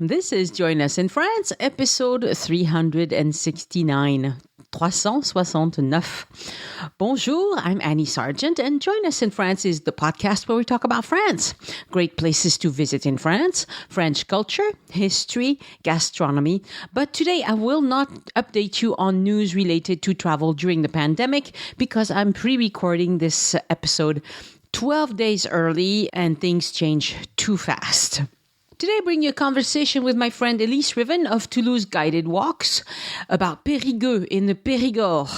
This is Join Us in France, episode 369. 369. Bonjour, I'm Annie Sargent, and Join Us in France is the podcast where we talk about France. Great places to visit in France, French culture, history, gastronomy. But today I will not update you on news related to travel during the pandemic because I'm pre-recording this episode 12 days early and things change too fast. Today I bring you a conversation with my friend Elise Riven of Toulouse Guided Walks about Perigueux in the Perigord.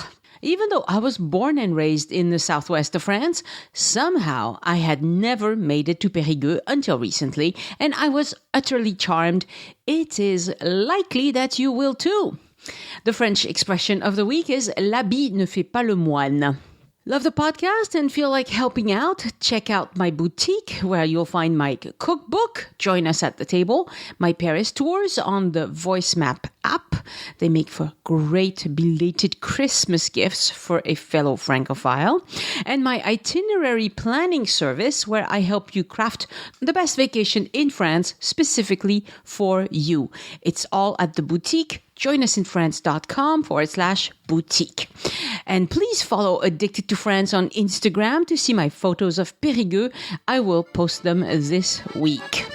Even though I was born and raised in the southwest of France, somehow I had never made it to Perigueux until recently, and I was utterly charmed. It is likely that you will too. The French expression of the week is l'habit ne fait pas le moine. Love the podcast and feel like helping out? Check out my boutique where you'll find my cookbook, Join Us at the Table, my Paris tours on the Voice Map app. They make for great belated Christmas gifts for a fellow Francophile. And my itinerary planning service where I help you craft the best vacation in France specifically for you. It's all at the boutique. joinusinfrance.com/boutique. And please follow Addicted to France on Instagram to see my photos of Perigueux. I will post them this week.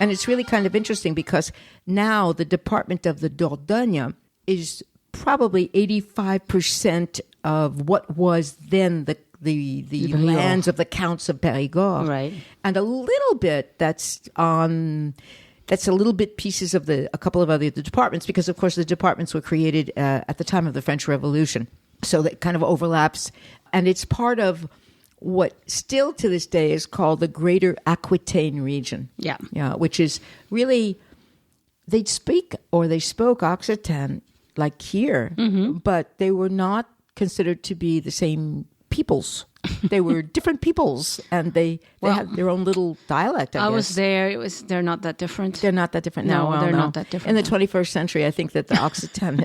And it's really kind of interesting because now the department of the Dordogne is probably 85% of what was then the lands of the Counts of Perigord. Right. And a little bit that's a little bit pieces of a couple of other departments, because of course the departments were created at the time of the French Revolution. So that kind of overlaps. And it's part of what still to this day is called the Greater Aquitaine region. Yeah, which is really, they spoke Aquitaine like here, but they were not considered to be the same peoples. They were different peoples, and they had their own little dialect, I guess. was there. They're not that different. They're not that different. No, they're not that different. In the 21st century, I think that the Occitan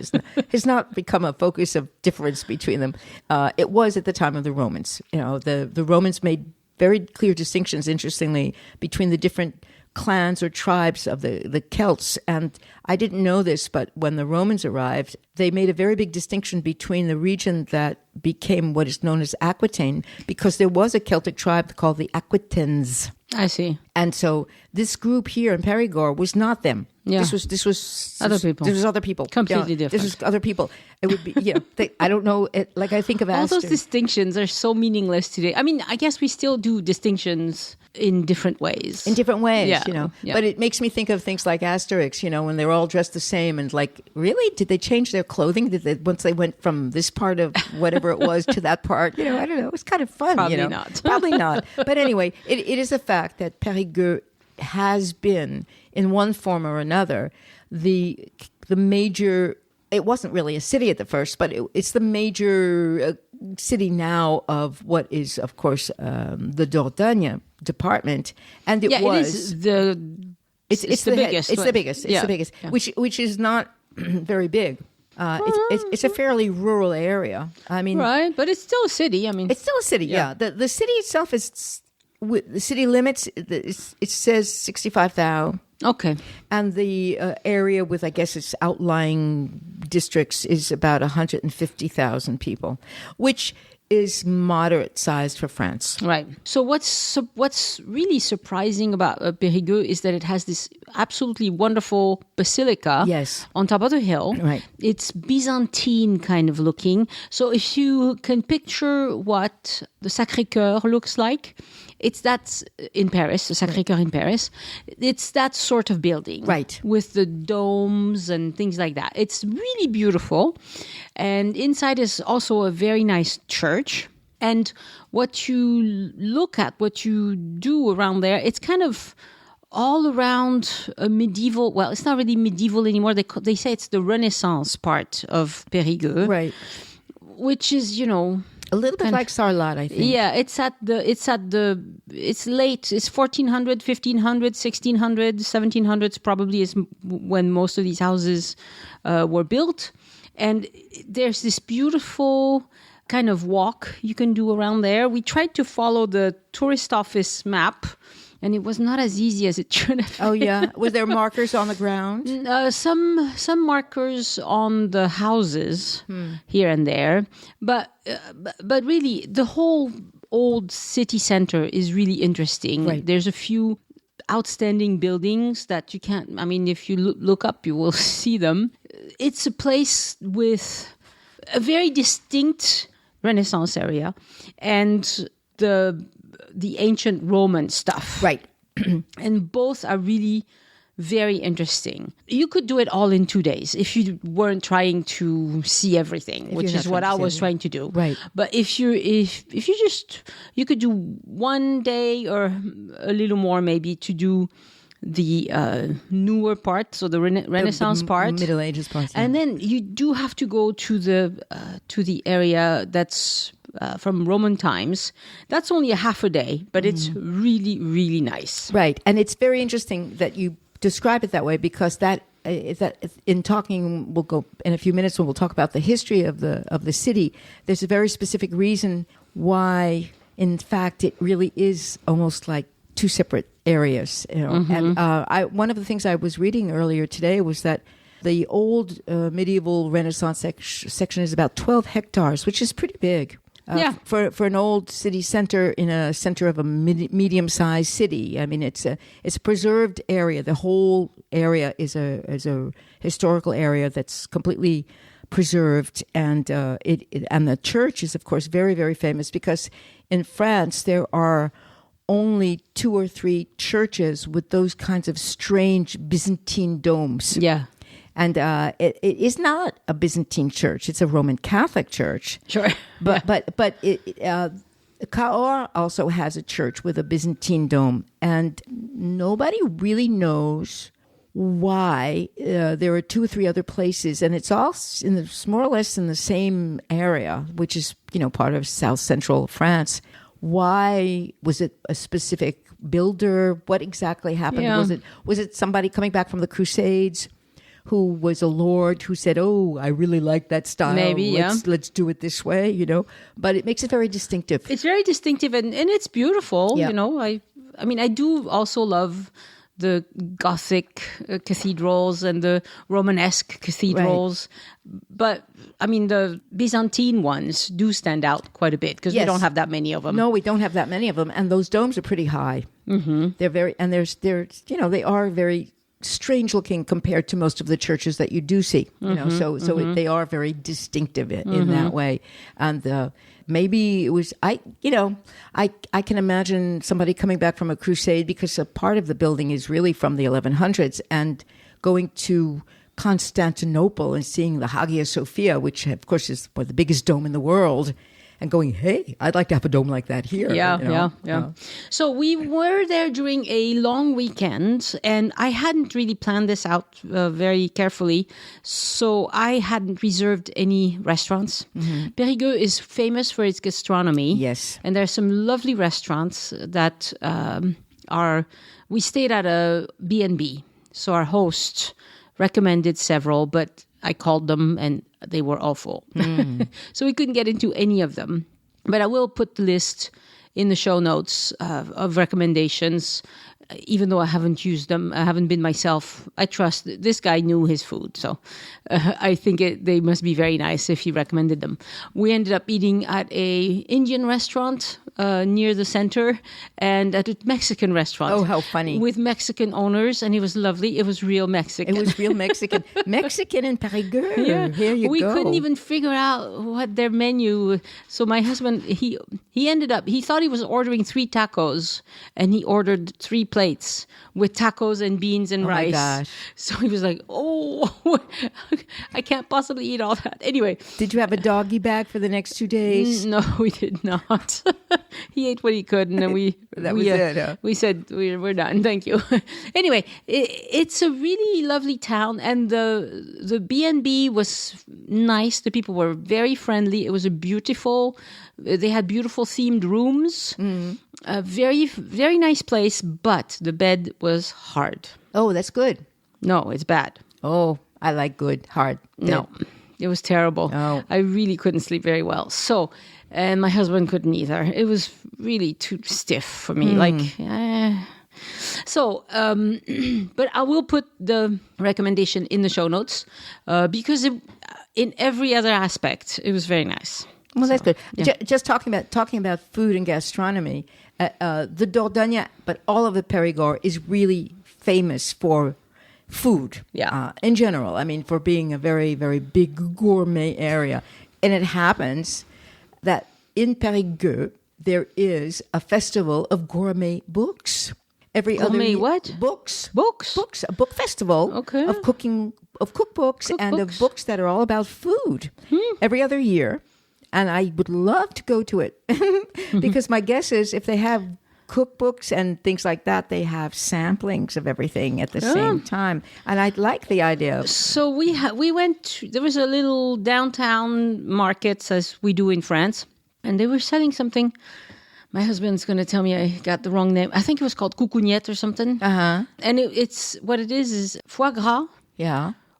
has not become a focus of difference between them. It was at the time of the Romans. The Romans made very clear distinctions, interestingly, between the different clans or tribes of the Celts. And I didn't know this, but when the Romans arrived, they made a very big distinction between the region that became what is known as Aquitaine, because there was a Celtic tribe called the Aquitaines. I see. And so this group here in Perigord was not them. Yeah. This was other people. This was other people. Completely different. This was other people. It would be, I don't know. I think of all Astor. those distinctions are so meaningless today. I mean, I guess we still do distinctions in different ways. Yeah. But it makes me think of things like Asterix, when they're all dressed the same, and like, really? Did they change their clothing? Once they went from this part of whatever it was to that part? I don't know. It was kind of fun. Probably not. Probably not. But anyway, it is a fact that Perigueux has been, in one form or another, the major. It wasn't really a city at the first, but it's the major city now of what is, of course, the Dordogne department, and it was it's the biggest. It's the biggest. It's the biggest. Yeah. Which is not very big. It's a fairly rural area. I mean, right, but it's still a city. I mean, it's still a city. Yeah, the city itself is the city limits. It says 65,000. Okay, and the area with, I guess, its outlying districts is about 150,000 people, which is moderate sized for France. Right. So what's really surprising about Perigueux is that it has this absolutely wonderful basilica on top of the hill. Right. It's Byzantine kind of looking. So if you can picture what the Sacré-Cœur looks like, it's that in Paris, the Sacré-Cœur in Paris. It's that sort of building. Right. With the domes and things like that. It's really beautiful. And inside is also a very nice church. And what you look at, what you do around there, it's kind of all around a medieval. Well, it's not really medieval anymore. They say it's the Renaissance part of Perigueux, Right. which is A little bit like Sarlat, I think. yeah, it's late. It's 1400, 1500, 1600, 1700s probably is when most of these houses were built. And there's this beautiful kind of walk you can do around there. We tried to follow the tourist office map, and it was not as easy as it should have been. Oh, yeah. Was there markers on the ground? Some markers on the houses here and there, but really the whole old city center is really interesting. Right. There's a few outstanding buildings that you can't. I mean, if you look up, you will see them. It's a place with a very distinct Renaissance area and the ancient Roman stuff. Right. And both are really very interesting. You could do it all in 2 days if you weren't trying to see everything, which is what I was trying to do. Right. But if you could do 1 day or a little more maybe to do the newer part, so the Renaissance part, Middle Ages part, yeah. and then you do have to go to the area that's from Roman times. That's only a half a day, but it's really, really nice. Right, and it's very interesting that you describe it that way, because that in talking, we'll go in a few minutes when we'll talk about the history of the city. There's a very specific reason why, in fact, it really is almost like two separate areas. And one of the things I was reading earlier today was that the old medieval Renaissance section is about 12 hectares, which is pretty big. For an old city center in a center of a medium-sized city. I mean, it's a preserved area. The whole area is a historical area that's completely preserved, and and the church is, of course, very, very famous, because in France there are only 2 or 3 churches with those kinds of strange Byzantine domes. Yeah. And it is not a Byzantine church; it's a Roman Catholic church. Sure. But Cahors also has a church with a Byzantine dome, and nobody really knows why. There are 2 or 3 other places, and it's all more or less in the same area, which is part of South Central France. Why was it a specific builder? What exactly happened? Yeah. Was it somebody coming back from the Crusades who was a lord who said, "Oh, I really like that style. Maybe, let's do it this way," But it makes it very distinctive. It's very distinctive, and it's beautiful. Yeah. I mean, I do also love the Gothic cathedrals and the Romanesque cathedrals. Right. But, I mean, the Byzantine ones do stand out quite a bit, because we don't have that many of them. No, we don't have that many of them. And those domes are pretty high. Mm-hmm. They're very, and they are very strange looking compared to most of the churches that you do see. They are very distinctive in that way. And maybe it was I can imagine somebody coming back from a crusade, because a part of the building is really from the 1100s, and going to Constantinople and seeing the Hagia Sophia, which of course is the biggest dome in the world, and going, "Hey, I'd like to have a dome like that here." Yeah. So we were there during a long weekend, and I hadn't really planned this out very carefully, so I hadn't reserved any restaurants. Mm-hmm. Perigueux is famous for its gastronomy. Yes. And there are some lovely restaurants that we stayed at a B&B, so our host recommended several, but I called them and they were all full. So we couldn't get into any of them. But I will put the list in the show notes of recommendations, even though I haven't used them. I haven't been myself. I trust this guy knew his food. So I think they must be very nice if he recommended them. We ended up eating at a Indian restaurant near the center, and at a Mexican restaurant. Oh, how funny. With Mexican owners, and it was lovely. It was real Mexican. It was real Mexican. Mexican in Perigueux. Yeah. Here you we go. We couldn't even figure out what their menu. So my husband, he ended up, he thought he was ordering 3 tacos, and he ordered 3 plates plates with tacos and beans and rice. My gosh. So he was like, oh, I can't possibly eat all that. Anyway. Did you have a doggy bag for the next 2 days? No, we did not. He ate what he could, and then we said we're done. Thank you. Anyway, it's a really lovely town, and the B&B was nice. The people were very friendly. It was they had beautiful themed rooms. A very, very nice place, but the bed was hard. Oh, that's good. No, it's bad. Oh, I like good, hard. No, it was terrible. Oh. I really couldn't sleep very well. So, and my husband couldn't either. It was really too stiff for me. So, but I will put the recommendation in the show notes because in every other aspect, it was very nice. Well, that's good. Yeah. Just talking about food and gastronomy, the Dordogne, but all of the Perigord is really famous for food. Yeah. In general, I mean, for being a very, very big gourmet area. And it happens that in Perigueux, there is a festival of gourmet books. Every Gourmet other what? Books. Books? A book festival Okay. of cooking, of cookbooks and of books that are all about food. Every other year. And I would love to go to it because my guess is if they have cookbooks and things like that, they have samplings of everything at the same time. And I'd like the idea. So we went, there was a little downtown market as we do in France, and they were selling something. My husband's going to tell me I got the wrong name. I think it was called coucougnette or something. Uh-huh. And it's what it is foie gras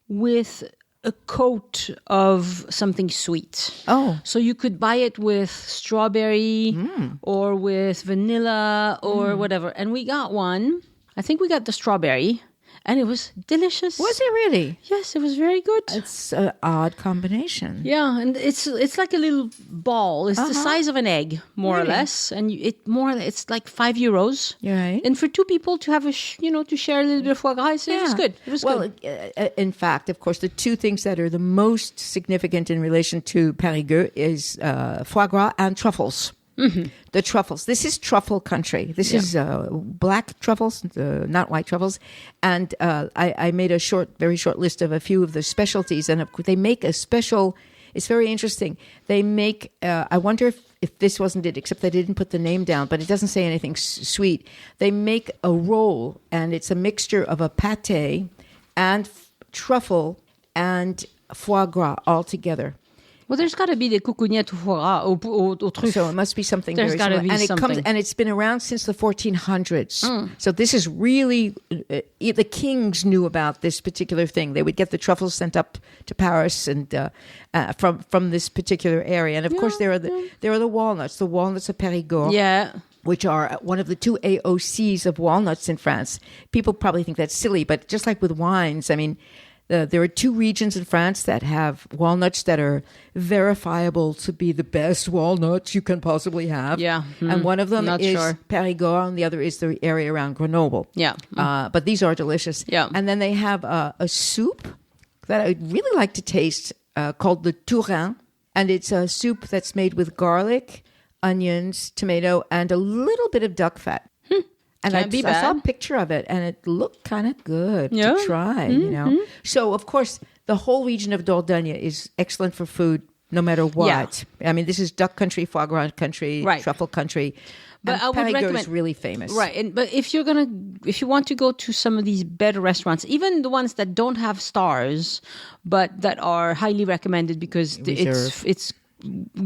with a coat of something sweet. Oh. So you could buy it with strawberry or with vanilla or whatever. And we got one. I think we got the strawberry. And it was delicious. Was it really? Yes, it was very good. It's an odd combination. Yeah, and it's like a little ball. It's the size of an egg, more or less, and it's like €5. You're right. And for two people to have to share a little bit of foie gras, it was good. It was good. In fact, of course, the two things that are the most significant in relation to Perigueux is foie gras and truffles. Mm-hmm. The truffles. This is truffle country. This is black truffles, not white truffles. And I made a very short list of a few of the specialties. And they make a special, it's very interesting. They make, I wonder if this wasn't it, except they didn't put the name down, but it doesn't say anything sweet. They make a roll, and it's a mixture of a pâté and truffle and foie gras all together. Well, there's got to be the coucougnette au foie gras, au truffe. So it must be something There's very gotta similar. be something. And it's been around since the 1400s. So this is really, the kings knew about this particular thing. They would get the truffles sent up to Paris and from this particular area. And of course, there are the walnuts of Perigord. Yeah. Which are one of the two AOCs of walnuts in France. People probably think that's silly, but just like with wines, I mean, there are two regions in France that have walnuts that are verifiable to be the best walnuts you can possibly have. Yeah. And one of them is sure. Perigord, and the other is the area around Grenoble. Yeah. But these are delicious. Yeah. And then they have a soup that I'd really like to taste called the Tourin. And it's a soup that's made with garlic, onions, tomato, and a little bit of duck fat. And I saw a picture of it, and it looked kind of good to try, you know. So, of course, the whole region of Dordogne is excellent for food, no matter what. Yeah. I mean, this is duck country, foie gras country, truffle country. But I would recommend, is really famous, right? But if you want to go to some of these better restaurants, even the ones that don't have stars, but that are highly recommended because it's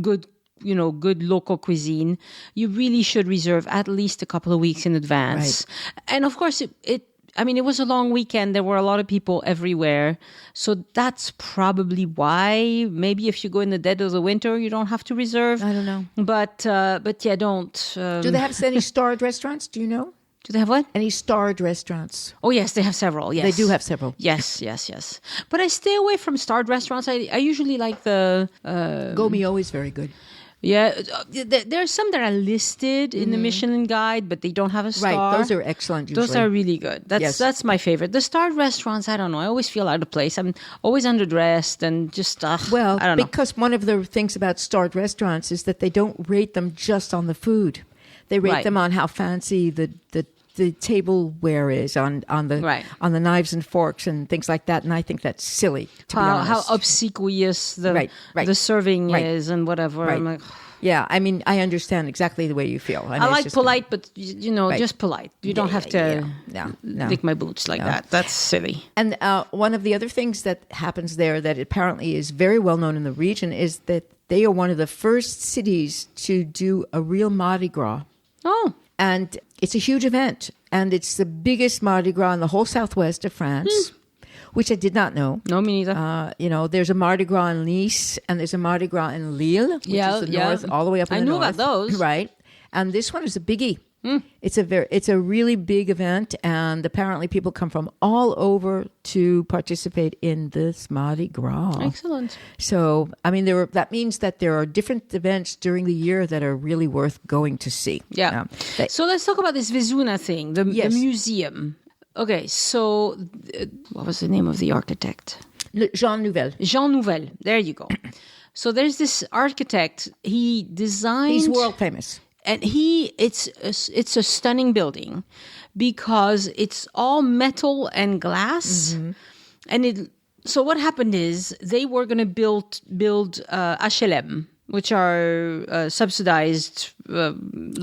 good. Good local cuisine, you really should reserve at least a couple of weeks in advance. Right. And of course, it was a long weekend. There were a lot of people everywhere. So that's probably why. Maybe if you go in the dead of the winter, you don't have to reserve. I don't know. But yeah, don't. Do they have any starred restaurants? Do you know? Do they have what? Any starred restaurants? Oh, yes, they have several, yes. They do have several. Yes. But I stay away from starred restaurants. I usually like the... Gomio is very good. Yeah, there are some that are listed in the Michelin Guide, but they don't have a star. Right, those are excellent usually. Those are really good. That's my favorite. The starred restaurants, I don't know. I always feel out of place. I'm always underdressed and just, I don't know. Because one of the things about starred restaurants is that they don't rate them just on the food. They rate them on how fancy the the tableware is on the knives and forks and things like that. And I think that's silly. To be honest. How obsequious the serving is and whatever. Right. I'm like, yeah, I mean, I understand exactly the way you feel. I like polite, but just polite. You don't have to lick my boots like that. That's silly. And one of the other things that happens there that apparently is very well known in the region is that they are one of the first cities to do a real Mardi Gras. Oh. And it's a huge event. And it's the biggest Mardi Gras in the whole southwest of France. Which I did not know. No, me neither. There's a Mardi Gras in Nice, and there's a Mardi Gras in Lille, which is the north, all the way up in the north. I knew about those. Right. And this one is a biggie. It's a really big event, and apparently people come from all over to participate in this Mardi Gras. Excellent. So, I mean, that means that there are different events during the year that are really worth going to see. Yeah. So let's talk about this Vesuna thing, the museum. Okay, so what was the name of the architect? Jean Nouvel. Jean Nouvel. There you go. So there's this architect. He designed. He's world famous, and it's a stunning building because it's all metal and glass, and So what happened is they were going to build HLM, which are subsidized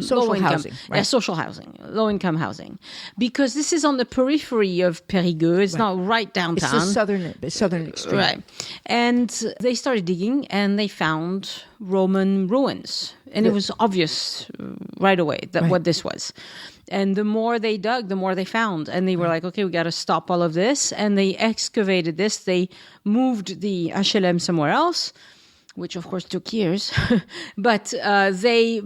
social housing. Right? Yeah, social housing, low-income housing. Because this is on the periphery of Perigueux. It's not right downtown. It's the southern extreme. Right. And they started digging, and they found Roman ruins. And it was obvious right away what this was. And the more they dug, the more they found. And they were like, okay, we got to stop all of this. And they excavated this. They moved the HLM somewhere else, which of course took years, but they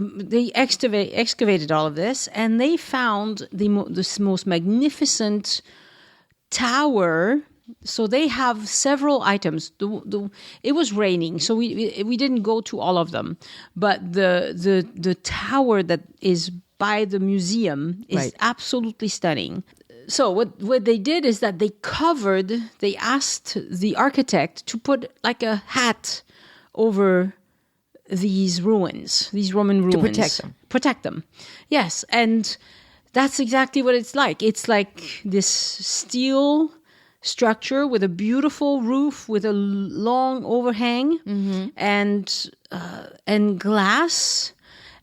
excavated all of this, and they found this most magnificent tower. So they have several items. It was raining, so we didn't go to all of them, but the tower that is by the museum is absolutely stunning. So what they did is that they asked the architect to put like a hat over these ruins, these Roman ruins. To protect them. Yes. And that's exactly what it's like. It's like this steel structure with a beautiful roof with a long overhang and glass.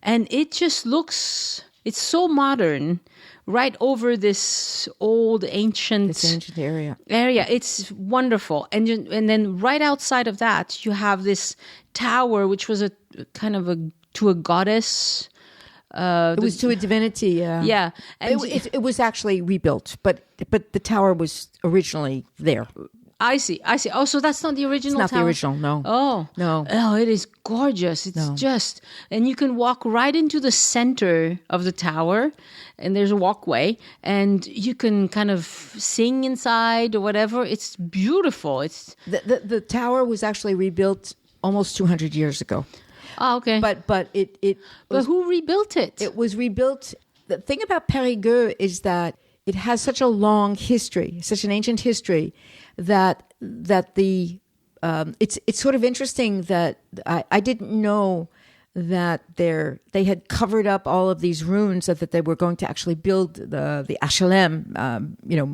And it just looks, it's so modern, right over this old ancient area. It's wonderful. And then right outside of that, you have this tower, which was a kind of to a goddess. It was to a divinity. Yeah. And it was actually rebuilt, but the tower was originally there. I see. Oh, so that's not the original tower? It's not the original, no. Oh. No. Oh, it is gorgeous. It's and you can walk right into the center of the tower, and there's a walkway, and you can kind of sing inside or whatever. It's beautiful. It's the tower was actually rebuilt almost 200 years ago. Oh, okay. But who rebuilt it? It was rebuilt. The thing about Perigueux is that it has such a long history, such an ancient history, that it's sort of interesting that I didn't know that they had covered up all of these ruins, that they were going to actually build the HLM,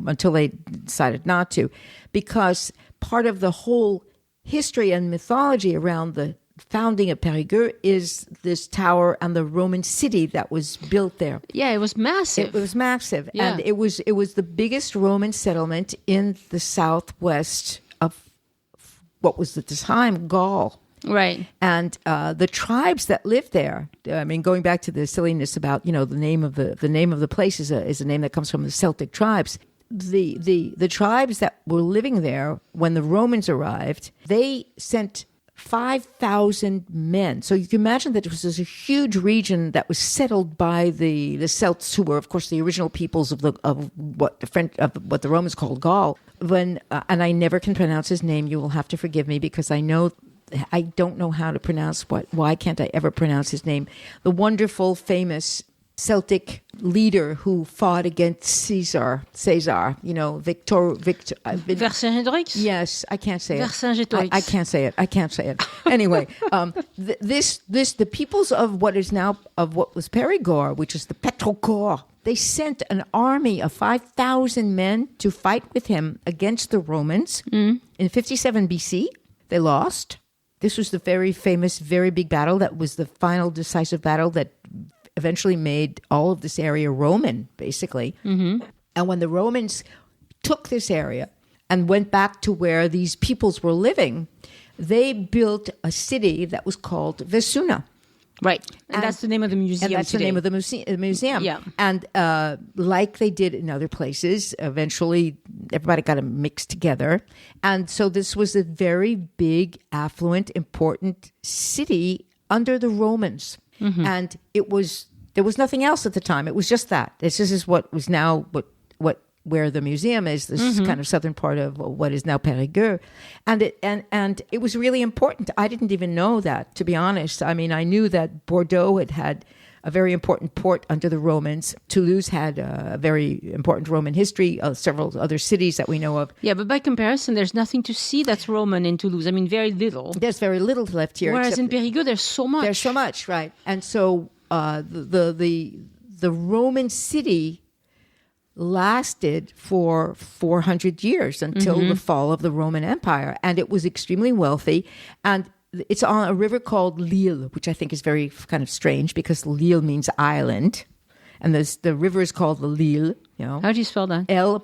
until they decided not to, because part of the whole history and mythology around the founding of Perigueux is this tower and the Roman city that was built there. Yeah, it was massive. It was massive. Yeah. And it was the biggest Roman settlement in the southwest of what was at the time Gaul. Right. And the tribes that lived there, I mean, going back to the silliness about, the name of the place is a name that comes from the Celtic tribes. The tribes that were living there when the Romans arrived, they sent 5,000 men. So you can imagine that this was a huge region that was settled by the Celts, who were, of course, the original peoples of what the Romans called Gaul. And I never can pronounce his name. You will have to forgive me because I don't know how to pronounce why can't I ever pronounce his name? The wonderful, famous Celtic leader who fought against Caesar, Victor. Vercingetorix? Yes, I can't say it. Vercingetorix. I can't say it. Anyway, the peoples of what was Perigord, which is the Petrocore they sent an army of 5,000 men to fight with him against the Romans in 57 BC. They lost. This was the very famous, very big battle that was the final decisive battle that eventually made all of this area Roman, basically. Mm-hmm. And when the Romans took this area and went back to where these peoples were living, they built a city that was called Vesuna. Right. And that's the name of the museum And that's today. the name of the museum. Yeah. And like they did in other places, eventually everybody got them mixed together. And so this was a very big, affluent, important city under the Romans. Mm-hmm. And there was nothing else at the time. It was just that. This is what was now where the museum is, this kind of southern part of what is now Perigueux. And it was really important. I didn't even know that, to be honest. I mean, I knew that Bordeaux had a very important port under the Romans. Toulouse had a very important Roman history, several other cities that we know of. Yeah, but by comparison, there's nothing to see that's Roman in Toulouse. I mean, very little. There's very little left here. Whereas in Perigueux, there's so much. There's so much, right. And so the Roman city lasted for 400 years until the fall of the Roman Empire. And it was extremely wealthy. And it's on a river called Lille, which I think is very kind of strange because Lille means island. And the river is called the Lille. You know, how do you spell that? L'Isle,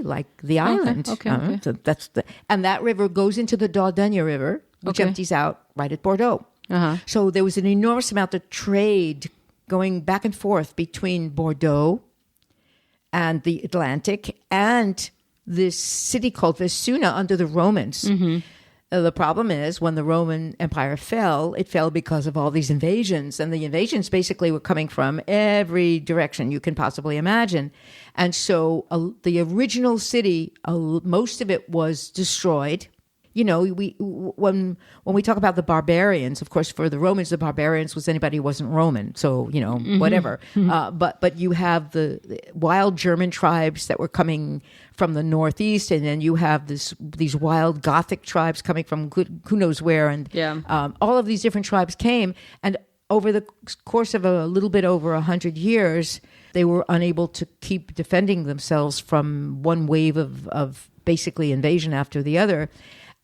like the island. Okay. So and that river goes into the Dordogne River, which empties out right at Bordeaux. Uh-huh. So there was an enormous amount of trade going back and forth between Bordeaux and the Atlantic and this city called Vesuna under the Romans. Mm-hmm. The problem is when the Roman Empire fell, it fell because of all these invasions. And the invasions basically were coming from every direction you can possibly imagine. And so the original city, most of it was destroyed. You know, when we talk about the barbarians, of course, for the Romans, the barbarians was anybody who wasn't Roman. So, you know, whatever. Mm-hmm. But you have the wild German tribes that were coming from the northeast, and then you have these wild Gothic tribes coming from who knows where, and all of these different tribes came, and over the course of a little bit over 100 years, they were unable to keep defending themselves from one wave of basically invasion after the other.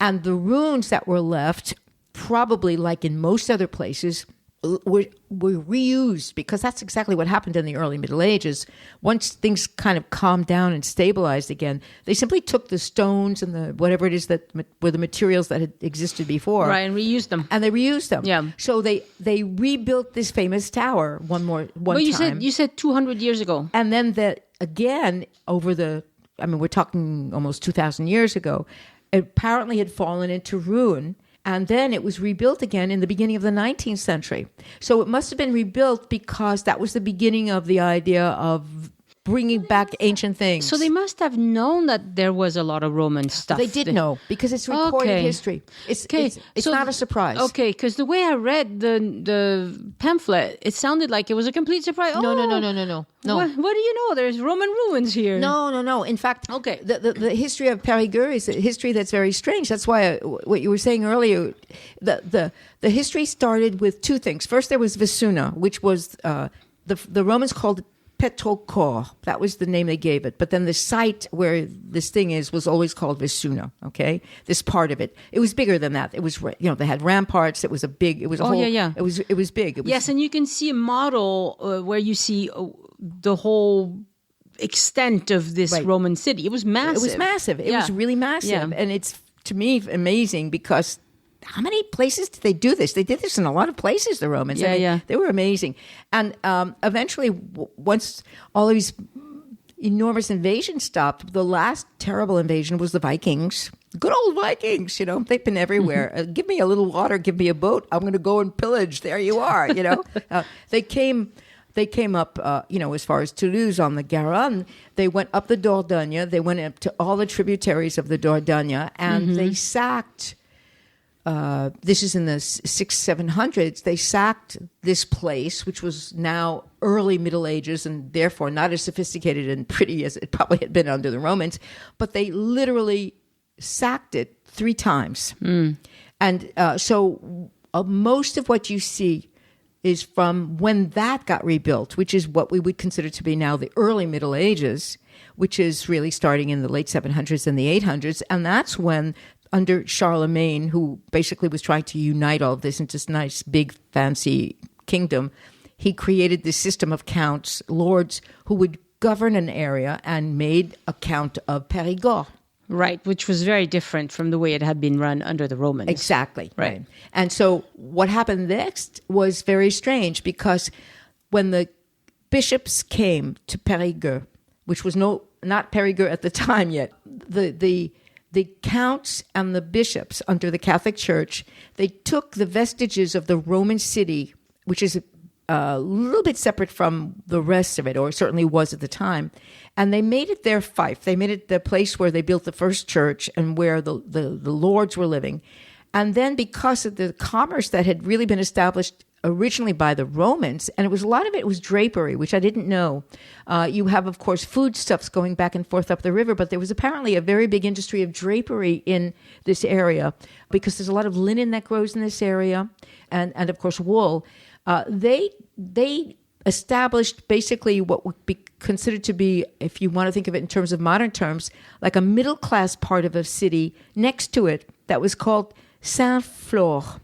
And the ruins that were left, probably like in most other places, were reused, because that's exactly what happened in the early Middle Ages. Once things kind of calmed down and stabilized again, they simply took the stones and the whatever it is that were the materials that had existed before, right, and reused them. And they reused them. Yeah. So they rebuilt this famous tower one but time. You said 200 years ago, and then that again we're talking almost 2,000 years ago. It apparently had fallen into ruin, and then it was rebuilt again in the beginning of the 19th century. So it must have been rebuilt because that was the beginning of the idea of bringing back ancient things. So they must have known that there was a lot of Roman stuff. They did know, because it's recorded history. It's not a surprise. Okay, because the way I read the pamphlet, it sounded like it was a complete surprise. No. What do you know? There's Roman ruins here. No. In fact, the history of Perigord is a history that's very strange. That's why what you were saying earlier, the history started with two things. First, there was Vesuna, which was the Romans called it Petrocor. That was the name they gave it. But then the site where this thing was always called Vesuna. Okay, this part of it. It was bigger than that. It was, they had ramparts. It was a big. It was a whole. Yeah. It was big. Yes, and you can see a model where you see the whole extent of this Roman city. It was massive. It was really massive, and it's, to me, amazing because. How many places did they do this? They did this in a lot of places, the Romans. They were amazing. And eventually, once all these enormous invasions stopped, the last terrible invasion was the Vikings. Good old Vikings, they've been everywhere. Give me a little water, give me a boat. I'm going to go and pillage. There you are, They came up, as far as Toulouse on the Garonne. They went up the Dordogne. They went up to all the tributaries of the Dordogne, and they sacked... this is in the 600-700s. They sacked this place, which was now early Middle Ages and therefore not as sophisticated and pretty as it probably had been under the Romans. But they literally sacked it 3 times. And so most of what you see is from when that got rebuilt, which is what we would consider to be now the early Middle Ages, which is really starting in the late 700s and the 800s. And that's when, under Charlemagne, who basically was trying to unite all of this into this nice, big, fancy kingdom, he created this system of counts, lords, who would govern an area and made a count of Perigord. Right, which was very different from the way it had been run under the Romans. Exactly. Right. And so what happened next was very strange, because when the bishops came to Perigueux, which was not Perigueux at the time yet, the counts and the bishops under the Catholic Church, they took the vestiges of the Roman city, which is a little bit separate from the rest of it, or it certainly was at the time, and they made it their fief. They made it the place where they built the first church and where the lords were living. And then, because of the commerce that had really been established originally by the Romans, and a lot of it was drapery, which I didn't know. You have, of course, foodstuffs going back and forth up the river, but there was apparently a very big industry of drapery in this area, because there's a lot of linen that grows in this area, and of course wool. They established basically what would be considered to be, if you want to think of it in terms of modern terms, like a middle class part of a city next to it that was called Saint-Flour,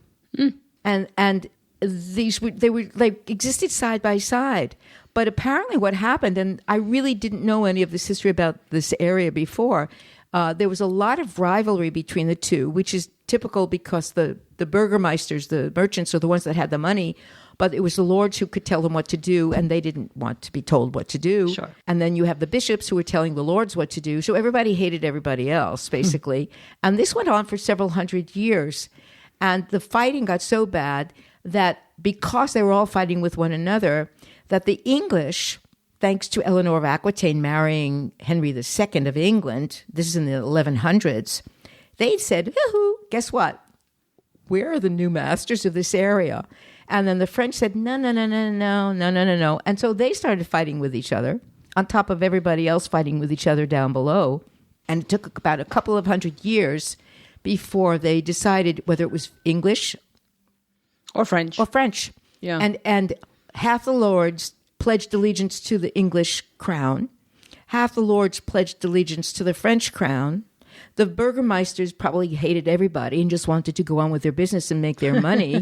and they existed side by side. But apparently, what happened, and I really didn't know any of this history about this area before, there was a lot of rivalry between the two, which is typical because the burgermeisters, the merchants, are the ones that had the money. But it was the lords who could tell them what to do, and they didn't want to be told what to do. Sure. And then you have the bishops who were telling the lords what to do. So everybody hated everybody else, basically. And this went on for several hundred years. And the fighting got so bad that because they were all fighting with one another, that the English, thanks to Eleanor of Aquitaine marrying Henry II of England, this is in the 1100s, they said, guess what? We're the new masters of this area. And then the French said, no. And so they started fighting with each other, on top of everybody else fighting with each other down below. And it took about a couple of hundred years before they decided whether it was English or French. Yeah. And half the lords pledged allegiance to the English crown. Half the lords pledged allegiance to the French crown. The burgermeisters probably hated everybody and just wanted to go on with their business and make their money,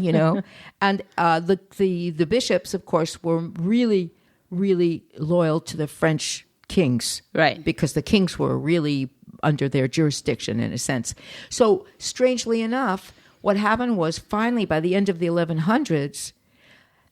And the bishops, of course, were really, really loyal to the French kings. Right. Because the kings were really under their jurisdiction, in a sense. So, strangely enough, what happened was, finally, by the end of the 1100s,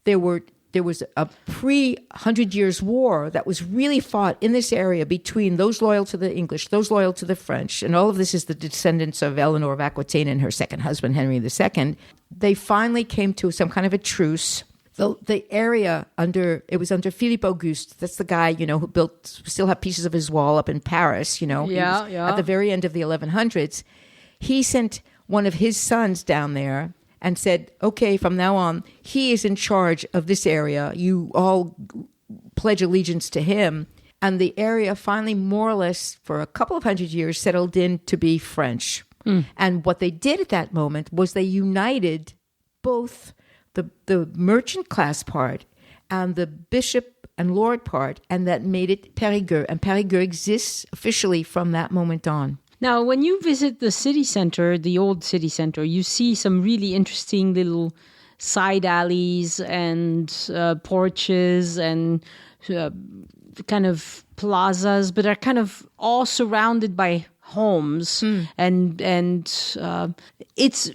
there was a pre-100 Years' War that was really fought in this area between those loyal to the English, those loyal to the French, and all of this is the descendants of Eleanor of Aquitaine and her second husband, Henry II. They finally came to some kind of a truce. The area it was under Philippe Auguste. That's the guy, who still have pieces of his wall up in Paris, Yeah. At the very end of the 1100s. He sent one of his sons down there and said, okay, from now on, he is in charge of this area. You all pledge allegiance to him. And the area finally, more or less, for a couple of hundred years, settled in to be French. And what they did at that moment was they united both the merchant class part and the bishop and lord part, and that made it Perigueux. And Perigueux exists officially from that moment on. Now, when you visit the city center, the old city center, you see some really interesting little side alleys and porches and kind of plazas, but are kind of all surrounded by homes. And it's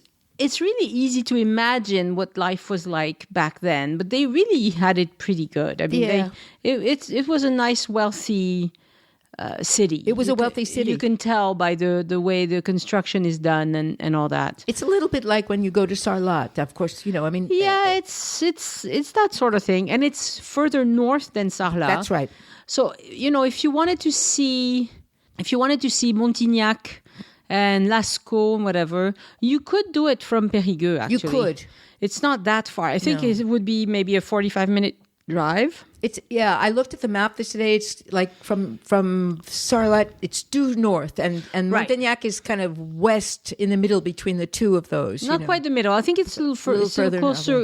really easy to imagine what life was like back then, but they really had it pretty good. I mean, it was a nice, wealthy city. It was a wealthy city. You can tell by the way the construction is done and all that. It's a little bit like when you go to Sarlat, of course, Yeah, it's that sort of thing. And it's further north than Sarlat. That's right. So, if you wanted to see Montignac and Lascaux and whatever, you could do it from Perigueux, actually. You could. It's not that far. I think it would be maybe a 45-minute drive. I looked at the map this today. It's like from Sarlat, it's due north, and Right. Montignac is kind of west in the middle between the two of those. Not quite the middle. I think it's a little, further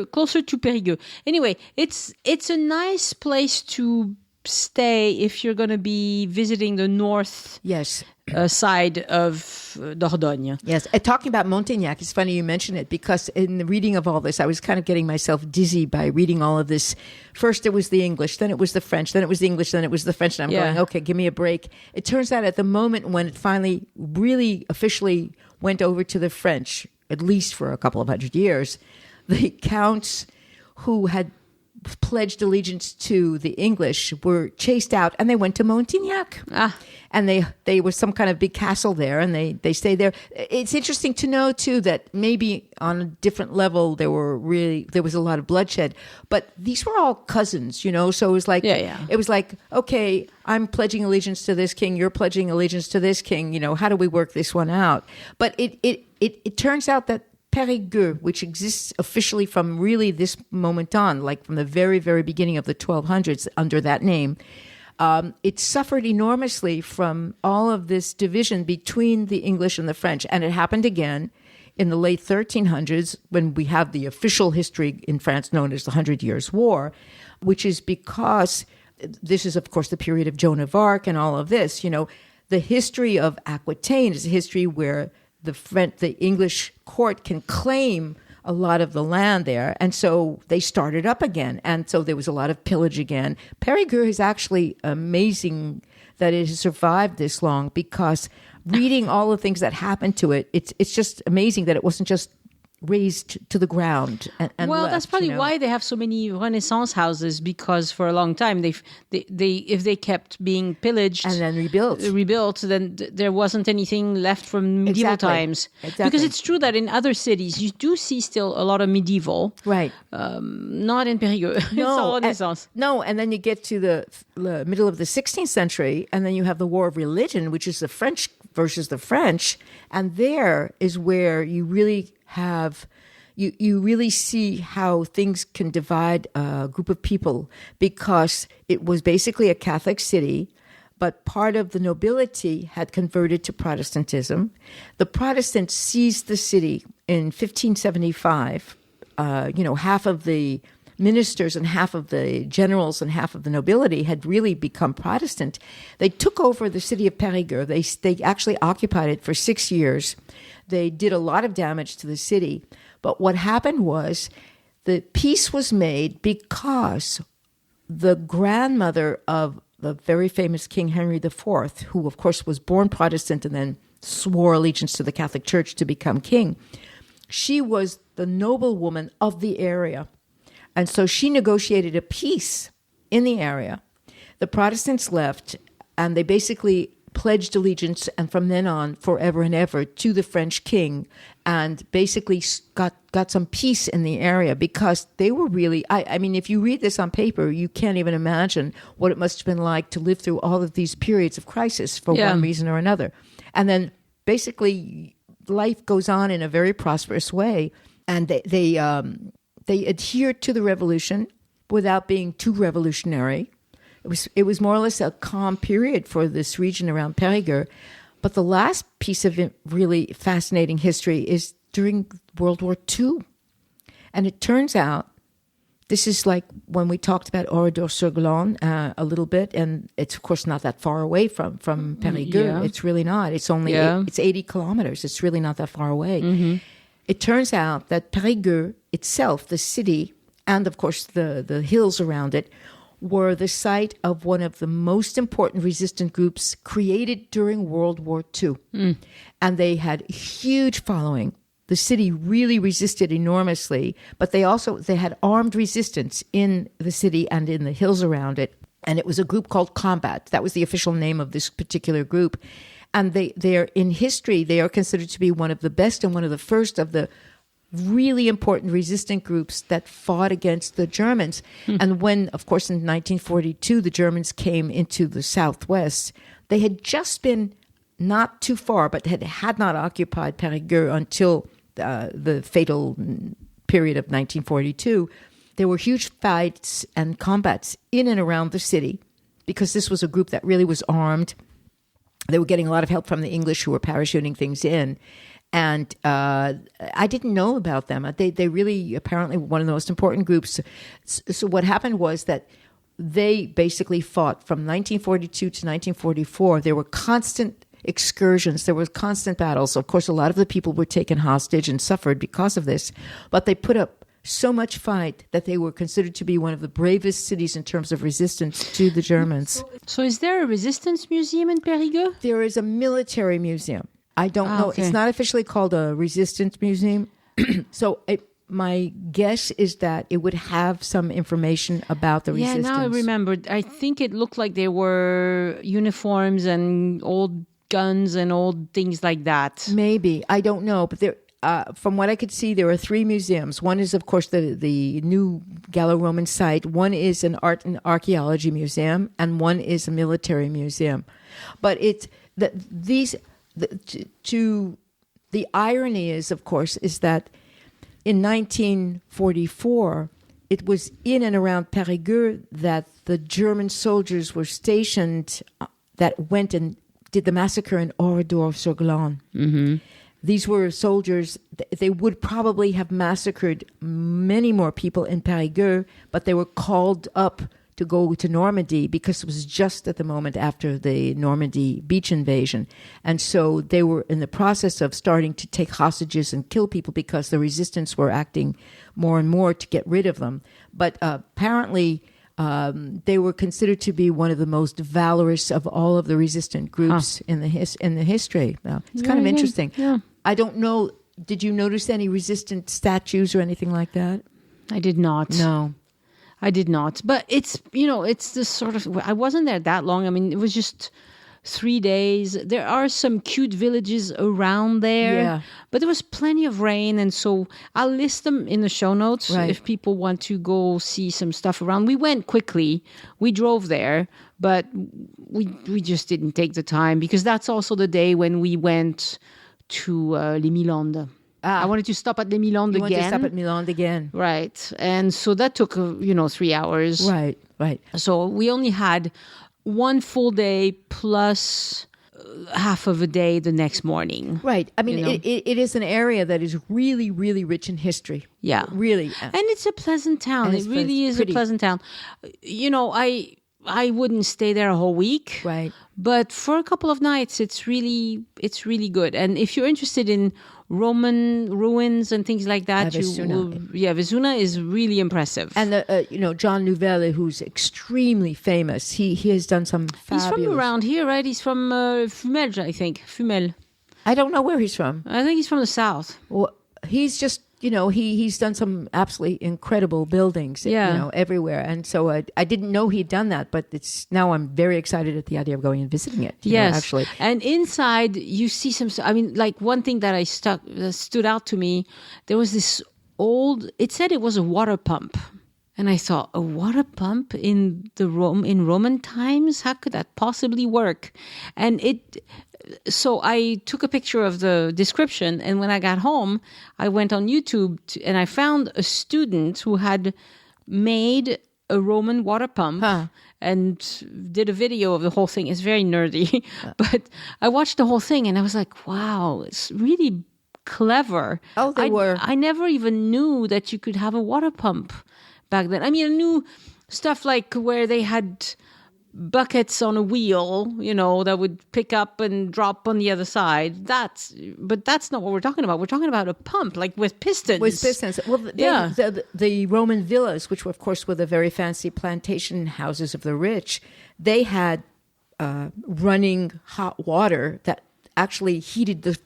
closer to Perigueux. Anyway, it's a nice place to stay if you're going to be visiting the north Yes. Side of Dordogne. Yes. Talking about Montignac, it's funny you mention it because in the reading of all this, I was kind of getting myself dizzy by reading all of this. First it was the English, then it was the French, then it was the English, then it was the French. And I'm going, okay, give me a break. It turns out at the moment when it finally really officially went over to the French, at least for a couple of 100 years, the counts who had pledged allegiance to the English were chased out and they went to Montignac. And they were some kind of big castle there and they stayed there. It's interesting to know too that maybe on a different level there was a lot of bloodshed, but these were all cousins, so it was like it was like, okay, I'm pledging allegiance to this king, you're pledging allegiance to this king, how do we work this one out? But it turns out that Perigueux, which exists officially from really this moment on, like from the very, very beginning of the 1200s under that name, it suffered enormously from all of this division between the English and the French. And it happened again in the late 1300s when we have the official history in France known as the 100 Years' War, which is because this is, of course, the period of Joan of Arc and all of this. The history of Aquitaine is a history where the English court can claim a lot of the land there. And so they started up again. And so there was a lot of pillage again. Perigueux is actually amazing that it has survived this long because reading all the things that happened to it, it's just amazing that it wasn't just razed to the ground and well, left, that's probably why they have so many Renaissance houses, because for a long time they if they kept being pillaged and then rebuilt, then there wasn't anything left from medieval times. Because it's true that in other cities you do see still a lot of medieval, right? Not in Périgueux. It's all Renaissance. And then you get to the middle of the 16th century, and then you have the War of Religion, which is the French versus the French, and there is where you really have you really see how things can divide a group of people, because it was basically a Catholic city, but part of the nobility had converted to Protestantism. The Protestants seized the city in 1575. Half of the ministers and half of the generals and half of the nobility had really become Protestant. They took over the city of Perigueux. They actually occupied it for 6 years. They did a lot of damage to the city. But what happened was the peace was made because the grandmother of the very famous King Henry IV, who of course was born Protestant and then swore allegiance to the Catholic Church to become king, she was the noblewoman of the area. And so she negotiated a peace in the area. The Protestants left, and they basically pledged allegiance, and from then on, forever and ever, to the French king, and basically got some peace in the area, because they were really, I mean, if you read this on paper, you can't even imagine what it must have been like to live through all of these periods of crisis for one reason or another. And then basically life goes on in a very prosperous way, and they adhered to the revolution without being too revolutionary. It was more or less a calm period for this region around Perigueux. But the last piece of really fascinating history is during World War II. And it turns out, this is like when we talked about Oradour-sur-Glane a little bit, and it's of course not that far away from Perigueux. Yeah. It's really not. It's only it's 80 kilometers. It's really not that far away. Mm-hmm. It turns out that Perigueux itself, the city, and of course the hills around it, were the site of one of the most important resistant groups created during World War II. Mm. And they had a huge following. The city really resisted enormously, but they had armed resistance in the city and in the hills around it. And it was a group called Combat. That was the official name of this particular group. And they are in history, they are considered to be one of the best and one of the first of the really important resistant groups that fought against the Germans. And when, of course, in 1942, the Germans came into the Southwest, they had just been not too far, but had not occupied Perigueux until the fatal period of 1942. there were huge fights and combats in and around the city because this was a group that really was armed. They were getting a lot of help from the English who were parachuting things in. And I didn't know about them. They really apparently were one of the most important groups. So what happened was that they basically fought from 1942 to 1944. There were constant excursions. There were constant battles. Of course, a lot of the people were taken hostage and suffered because of this. But they put up so much fight that they were considered to be one of the bravest cities in terms of resistance to the Germans. So is there a resistance museum in Perigueux? There is a military museum. I don't know. Okay. It's not officially called a resistance museum. So my guess is that it would have some information about the resistance. Yeah, now I remembered. I think it looked like there were uniforms and old guns and old things like that. Maybe. I don't know. But there, from what I could see, there are 3 museums. One is, of course, the new Gallo-Roman site. One is an art and archaeology museum, and one is a military museum. But it's the irony is, of course, is that in 1944, it was in and around Perigueux that the German soldiers were stationed that went and did the massacre in Oradour-sur-Glane. Mm-hmm. These were soldiers, they would probably have massacred many more people in Perigueux, but they were called up to go to Normandy because it was just at the moment after the Normandy beach invasion. And so they were in the process of starting to take hostages and kill people because the resistance were acting more and more to get rid of them. But apparently they were considered to be one of the most valorous of all of the resistant groups in the history. It's kind of interesting. Yeah. I don't know, did you notice any resistant statues or anything like that? I did not. No. I did not. But it's, it's this sort of, I wasn't there that long. I mean, it was just 3 days. There are some cute villages around there, but there was plenty of rain. And so I'll list them in the show notes if people want to go see some stuff around. We went quickly. We drove there, but we just didn't take the time because that's also the day when we went to Les Milandes. I wanted to stop at Les Milandes again. You wanted to stop at Milan again. Right. And so that took, 3 hours. Right. So we only had 1 full day plus half of a day the next morning. Right. I mean, it is an area that is really, really rich in history. Yeah. Really. And it's a pleasant town. It really is pretty. A pleasant town. I wouldn't stay there a whole week. Right. But for a couple of nights, it's really good. And if you're interested in Roman ruins and things like that, Vesuna is really impressive. And John Nouvelle, who's extremely famous, he has done some fabulous. He's from around here, right? He's from Fumel, I think. Fumel. I don't know where he's from. I think he's from the south. Well, he's just he's done some absolutely incredible buildings, everywhere. And so I didn't know he'd done that, but now I'm very excited at the idea of going and visiting it. Yes, actually. And inside you see some. I mean, like one thing that stood out to me, there was this old. It said it was a water pump, and I thought, a water pump in Roman times? How could that possibly work? And So I took a picture of the description, and when I got home, I went on YouTube and I found a student who had made a Roman water pump and did a video of the whole thing. It's very nerdy, but I watched the whole thing and I was like, wow, it's really clever. Oh, they were. I never even knew that you could have a water pump back then. I mean, I knew stuff like where they had buckets on a wheel, that would pick up and drop on the other side. But that's not what we're talking about. We're talking about a pump, like with pistons. Well, the Roman villas, which of course were the very fancy plantation houses of the rich, they had running hot water that actually heated the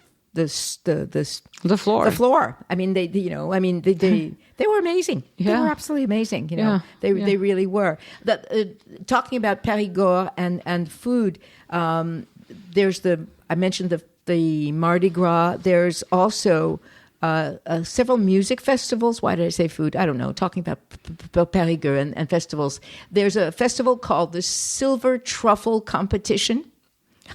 floor. The floor. I mean, they were amazing. Yeah. They were absolutely amazing. They really were. Talking about Perigord and food, I mentioned the Mardi Gras. There's also several music festivals. Why did I say food? I don't know. Talking about Perigord and festivals. There's a festival called the Silver Truffle Competition.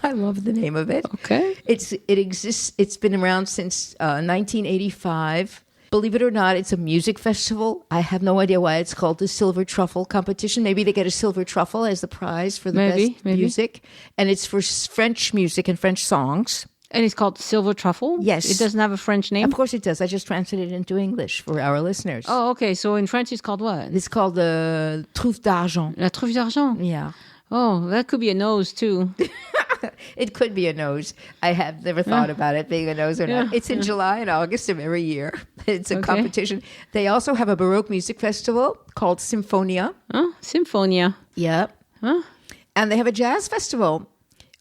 I love the name of it. Okay. It exists. It's been around since 1985. Believe it or not, it's a music festival. I have no idea why it's called the Silver Truffle Competition. Maybe they get a silver truffle as the prize for the best music. And it's for French music and French songs. And it's called Silver Truffle? Yes. It doesn't have a French name? Of course it does. I just translated it into English for our listeners. Oh, okay. So in French, it's called what? It's called the Truffe d'Argent. La Truffe d'Argent? Yeah. Oh, that could be a nose, too. It could be a nose. I have never thought about it being a nose or not. It's in July and August of every year. It's a competition. They also have a Baroque music festival called Symphonia. Oh, Symphonia. Yep. Huh? And they have a jazz festival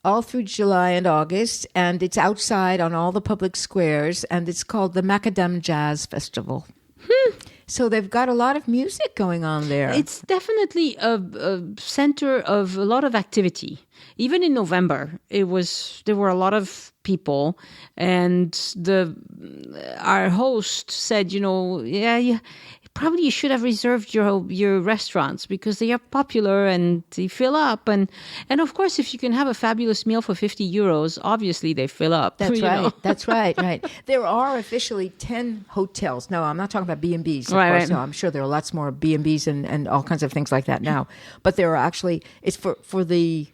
all through July and August. And it's outside on all the public squares. And it's called the Macadam Jazz Festival. So they've got a lot of music going on there. It's definitely a center of a lot of activity. Even in November, there were a lot of people, and our host said, probably you should have reserved your restaurants because they are popular and they fill up. And of course, if you can have a fabulous meal for €50, obviously they fill up. That's right. That's right. There are officially 10 hotels. No, I'm not talking about B&Bs. Of course, right. No, I'm sure there are lots more B&Bs and all kinds of things like that now. But there are actually, it's for the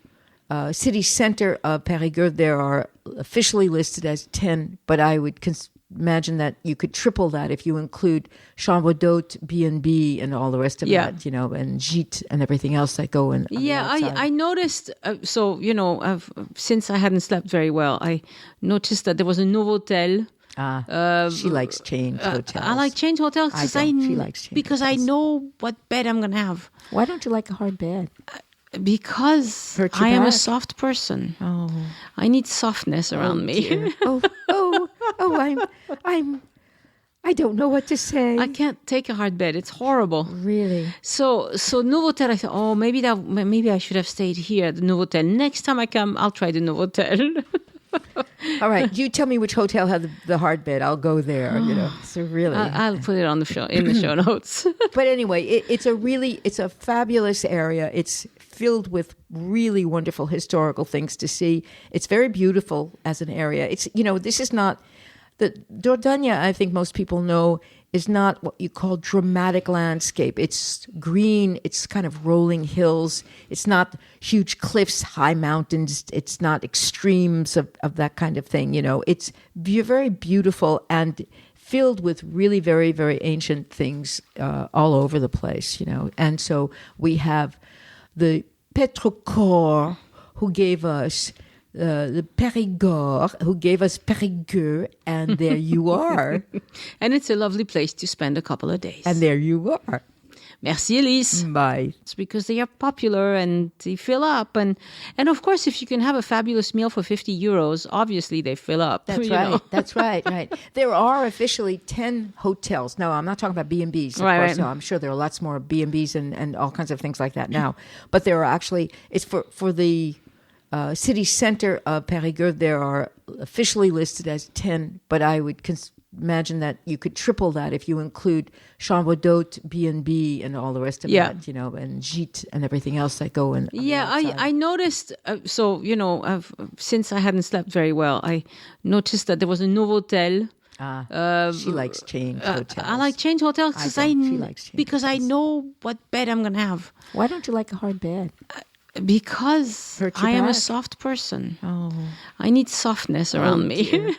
city center of Perigueux, there are officially listed as 10, but I would imagine that you could triple that if you include chambre d'hôte, B&B, and all the rest of that, and gîte and everything else that go in. I noticed, since I hadn't slept very well, I noticed that there was a Novotel. She likes chain hotels. I like chain hotels she likes chain because hotels. I know what bed I'm going to have. Why don't you like a hard bed? Because I am a soft person. Oh, I need softness around me. I don't know what to say. I can't take a hard bed. It's horrible. Really? So Novotel, I thought, maybe I should have stayed here at the Novotel. Next time I come, I'll try the Novotel. All right, you tell me which hotel had the hard bed. I'll go there. So really, I'll put it on the show in the show notes. But anyway, it's a fabulous area. It's filled with really wonderful historical things to see. It's very beautiful as an area. It's this is not the Dordogne. I think most people know is not what you call dramatic landscape. It's green. It's kind of rolling hills. It's not huge cliffs, high mountains. It's not extremes of that kind of thing. It's very beautiful and filled with really very, very ancient things all over the place. And so we have the Petrichor, who gave us the Perigord, who gave us Perigueux, and there you are. And it's a lovely place to spend a couple of days. And there you are. Merci, Elise. Bye. It's because they are popular and they fill up. And of course, if you can have a fabulous meal for €50, obviously they fill up. That's right. That's right. There are officially 10 hotels. No, I'm not talking about B&Bs. Of course, no, I'm sure there are lots more B&Bs and all kinds of things like that now. But there are actually, it's for the city center of Perigueux, there are officially listed as 10, but I would imagine that you could triple that if you include chambre d'hôte, B&B, and all the rest of that, and gîte and everything else that go in. I noticed, since I hadn't slept very well, I noticed that there was a Novotel. She likes chain hotels. I like chain hotels because I know what bed I'm going to have. Why don't you like a hard bed? Because I am a soft person. Oh, I need softness around me.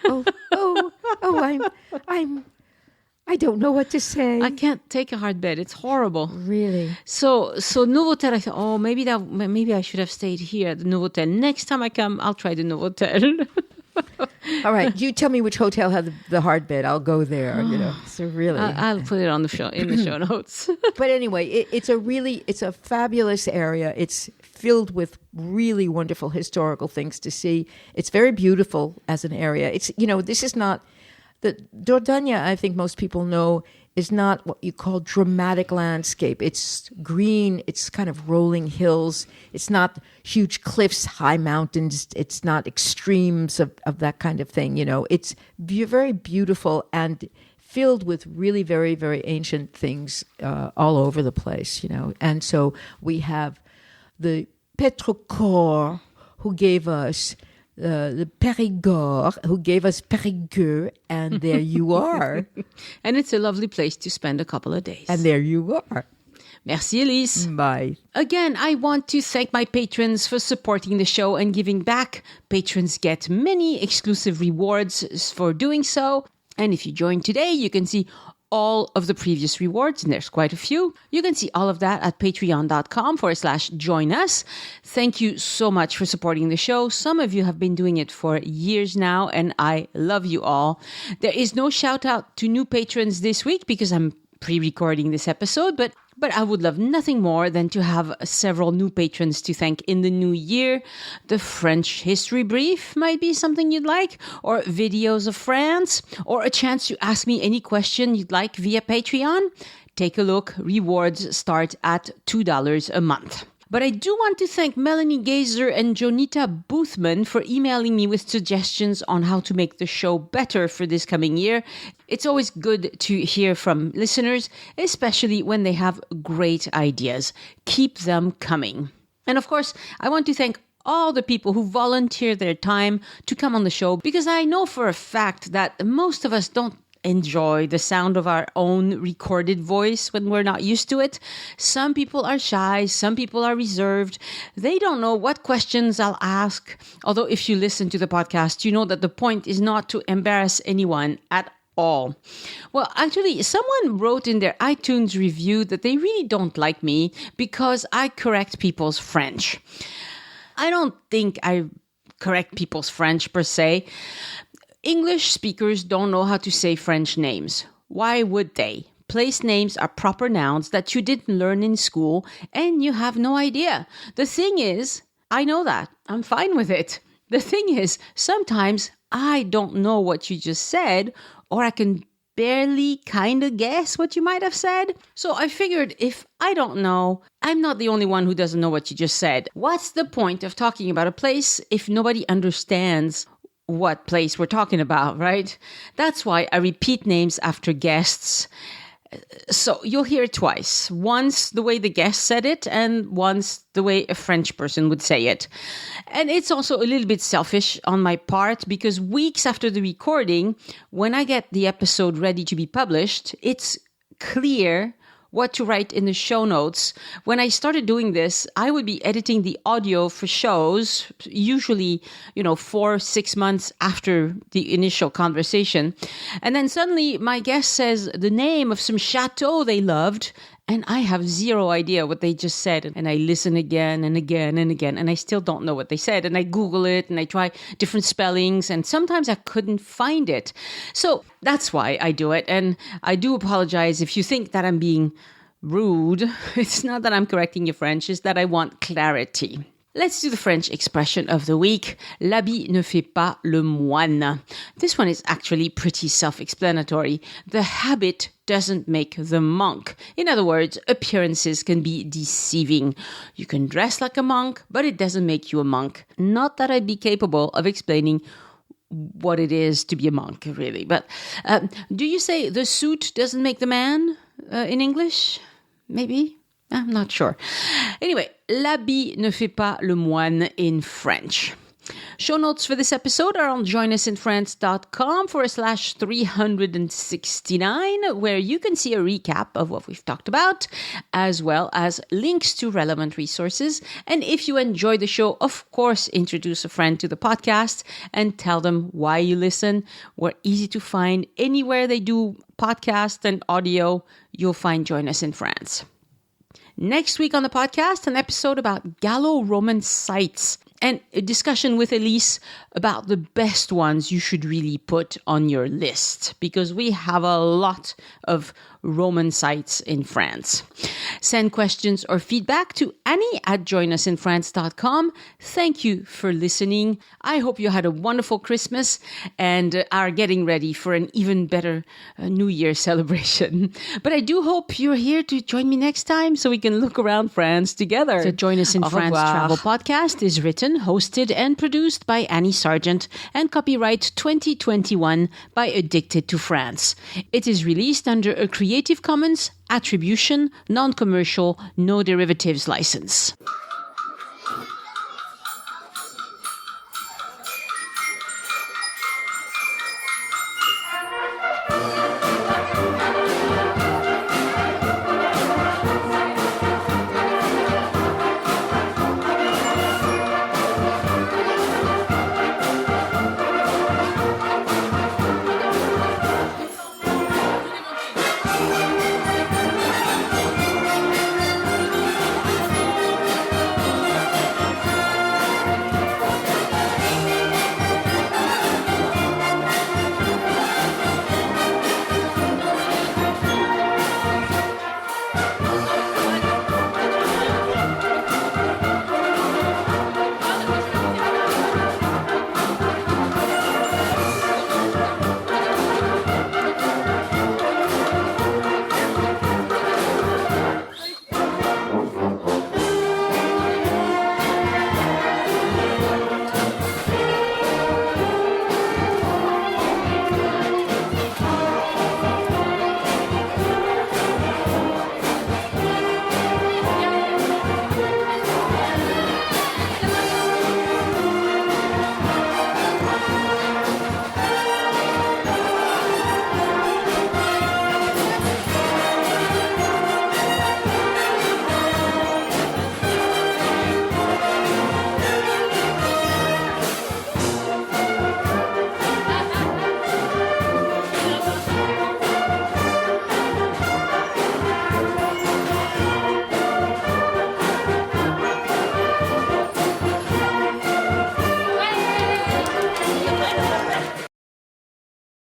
I don't know what to say. I can't take a hard bed. It's horrible. Really? So Novotel, I thought, maybe I should have stayed here at the Novotel. Next time I come, I'll try the Novotel. All right, you tell me which hotel had the hard bed. I'll go there. So really, I'll put it on the show in the show notes. But anyway, it's a fabulous area. It's filled with really wonderful historical things to see. It's very beautiful as an area. It's this is not the Dordogne. I think most people know is not what you call dramatic landscape. It's green. It's kind of rolling hills. It's not huge cliffs, high mountains. It's not extremes of that kind of thing. It's very beautiful and filled with really very, very ancient things all over the place. And so we have the Petrichor, who gave us the Perigord, who gave us Perigueux, and there you are. And it's a lovely place to spend a couple of days. And there you are. Merci, Elise. Bye. Again, I want to thank my patrons for supporting the show and giving back. Patrons get many exclusive rewards for doing so. And if you join today, you can see all of the previous rewards, and there's quite a few. You can see all of that at patreon.com/join us. Thank you so much for supporting the show. Some of you have been doing it for years now, and I love you all. There is no shout out to new patrons this week because I'm pre-recording this episode, but I would love nothing more than to have several new patrons to thank in the new year. The French history brief might be something you'd like, or videos of France, or a chance to ask me any question you'd like via Patreon. Take a look. Rewards start at $2 a month. But I do want to thank Melanie Gazer and Jonita Boothman for emailing me with suggestions on how to make the show better for this coming year. It's always good to hear from listeners, especially when they have great ideas. Keep them coming. And of course, I want to thank all the people who volunteer their time to come on the show, because I know for a fact that most of us don't enjoy the sound of our own recorded voice when we're not used to it. Some people are shy, some people are reserved. They don't know what questions I'll ask. Although if you listen to the podcast, you know that the point is not to embarrass anyone at all. Well, actually, someone wrote in their iTunes review that they really don't like me because I correct people's French. I don't think I correct people's French per se. English speakers don't know how to say French names. Why would they? Place names are proper nouns that you didn't learn in school and you have no idea. The thing is, I know that. I'm fine with it. The thing is, sometimes I don't know what you just said, or I can barely kind of guess what you might have said. So I figured if I don't know, I'm not the only one who doesn't know what you just said. What's the point of talking about a place if nobody understands what place we're talking about, right? That's why I repeat names after guests. So you'll hear it twice. Once the way the guest said it, and once the way a French person would say it. And it's also a little bit selfish on my part, because weeks after the recording, when I get the episode ready to be published, it's clear what to write in the show notes. When I started doing this, I would be editing the audio for shows, usually, 4-6 months after the initial conversation. And then suddenly my guest says the name of some chateau they loved, and I have zero idea what they just said. And I listen again and again and again, and I still don't know what they said. And I Google it and I try different spellings, and sometimes I couldn't find it. So that's why I do it. And I do apologize if you think that I'm being rude. It's not that I'm correcting your French, it's that I want clarity. Let's do the French expression of the week. L'habit ne fait pas le moine. This one is actually pretty self-explanatory. The habit doesn't make the monk. In other words, appearances can be deceiving. You can dress like a monk, but it doesn't make you a monk. Not that I'd be capable of explaining what it is to be a monk, really. But do you say the suit doesn't make the man in English? Maybe? I'm not sure. Anyway, l'habit ne fait pas le moine in French. Show notes for this episode are on joinusinfrance.com/369, where you can see a recap of what we've talked about, as well as links to relevant resources. And if you enjoy the show, of course, introduce a friend to the podcast and tell them why you listen. We're easy to find anywhere they do podcasts and audio. You'll find Join Us in France. Next week on the podcast, an episode about Gallo-Roman sites and a discussion with Elise about the best ones you should really put on your list, because we have a lot of Roman sites in France. Send questions or feedback to Annie@joinusinfrance.com. Thank you for listening. I hope you had a wonderful Christmas and are getting ready for an even better New Year celebration. But I do hope you're here to join me next time so we can look around France together. The Join Us in France travel podcast is written, hosted, and produced by Annie Sargent and copyright 2021 by Addicted to France. It is released under a Creative Commons Attribution, Non-Commercial, No Derivatives license.